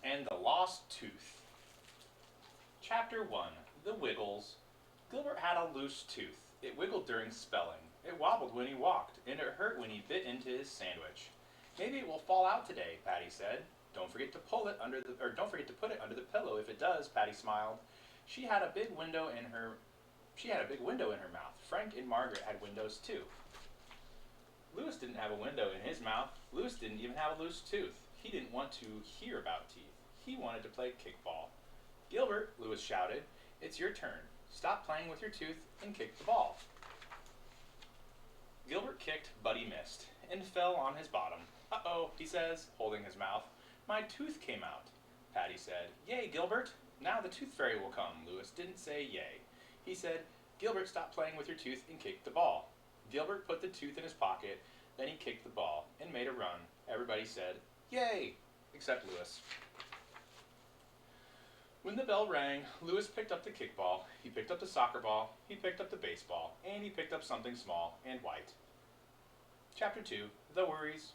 Gilbert and the Lost Tooth. Chapter 1. The Wiggles. Gilbert had a loose tooth. It wiggled during spelling. It wobbled when he walked, and it hurt when he bit into his sandwich. Maybe it will fall out today, Patty said. Don't forget to put it under the pillow if it does, Patty smiled. She had a big window in her mouth. Frank and Margaret had windows too. Louis didn't have a window in his mouth. Louis didn't even have a loose tooth. He didn't want to hear about teeth. He wanted to play kickball. Gilbert, Louis shouted, it's your turn. Stop playing with your tooth and kick the ball. Gilbert kicked, but he missed, and fell on his bottom. Uh-oh, he says, holding his mouth. My tooth came out. Patty said, Yay, Gilbert. Now the tooth fairy will come. Louis didn't say yay. He said, Gilbert, stop playing with your tooth and kick the ball. Gilbert put the tooth in his pocket, then he kicked the ball and made a run. Everybody said, Yay, except Louis. When the bell rang, Louis picked up the kickball, he picked up the soccer ball, he picked up the baseball, and he picked up something small and white. Chapter 2. The Worries.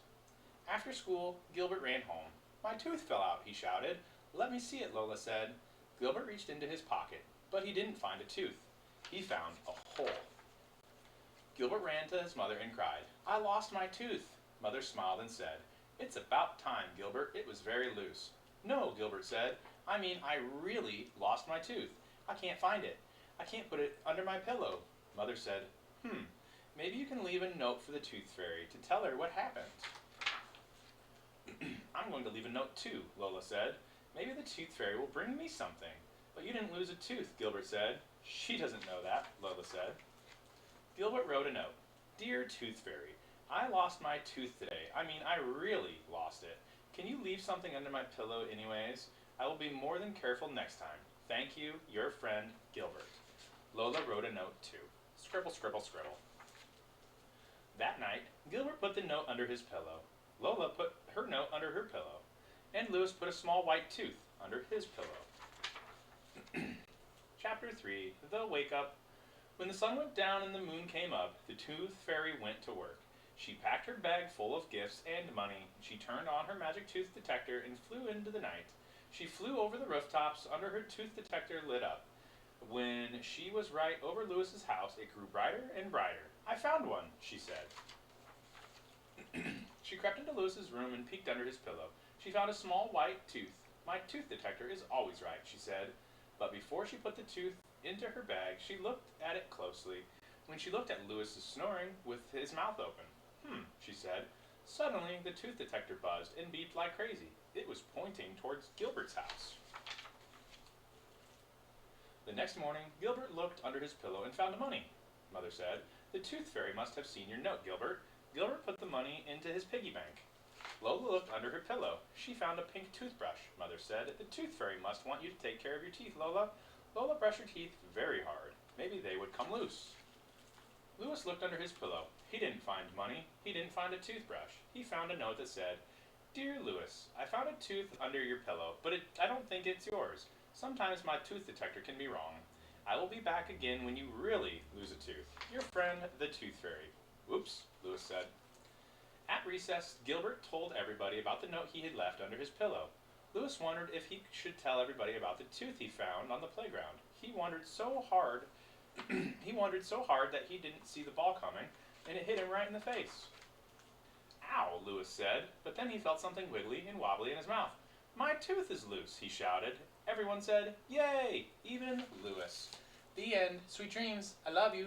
After school, Gilbert ran home. My tooth fell out, he shouted. Let me see it, Lola said. Gilbert reached into his pocket, but he didn't find a tooth. He found a hole. Gilbert ran to his mother and cried, I lost my tooth. Mother smiled and said, It's about time, Gilbert. It was very loose. No, Gilbert said. I mean, I really lost my tooth. I can't find it. I can't put it under my pillow. Mother said, maybe you can leave a note for the tooth fairy to tell her what happened. I'm going to leave a note too, Lola said. Maybe the tooth fairy will bring me something. But you didn't lose a tooth, Gilbert said. She doesn't know that, Lola said. Gilbert wrote a note. Dear Tooth Fairy, I lost my tooth today. I mean, I really lost it. Can you leave something under my pillow anyways? I will be more than careful next time. Thank you, your friend, Gilbert. Lola wrote a note too. Scribble, scribble, scribble. That night, Gilbert put the note under his pillow. Lola put her note under her pillow. And Louis put a small white tooth under his pillow. Chapter 3. The Wake Up. When the sun went down and the moon came up, the tooth fairy went to work. She packed her bag full of gifts and money. She turned on her magic tooth detector and flew into the night. She flew over the rooftops. Under her tooth detector lit up. When she was right over Louis's house, it grew brighter and brighter. I found one, she said. She crept into Louis's room and peeked under his pillow. She found a small white tooth. My tooth detector is always right, she said. But before she put the tooth into her bag, she looked at it closely. When she looked at Louis's snoring with his mouth open, she said. Suddenly, the tooth detector buzzed and beeped like crazy. It was pointing towards Gilbert's house. The next morning, Gilbert looked under his pillow and found money. Mother said, The tooth fairy must have seen your note, Gilbert. Gilbert put the money into his piggy bank. Lola looked under her pillow. She found a pink toothbrush. Mother said, The tooth fairy must want you to take care of your teeth, Lola. Lola brushed her teeth very hard. Maybe they would come loose. Louis looked under his pillow. He didn't find money. He didn't find a toothbrush. He found a note that said, Dear Louis, I found a tooth under your pillow, but I don't think it's yours. Sometimes my tooth detector can be wrong. I will be back again when you really lose a tooth. Your friend, the Tooth Fairy. Oops, Louis said. At recess, Gilbert told everybody about the note he had left under his pillow. Louis wondered if he should tell everybody about the tooth he found on the playground. He wondered so hard that he didn't see the ball coming, and it hit him right in the face. Ow, Louis said, but then he felt something wiggly and wobbly in his mouth. My tooth is loose, he shouted. Everyone said, Yay! Even Louis. The end. Sweet dreams. I love you.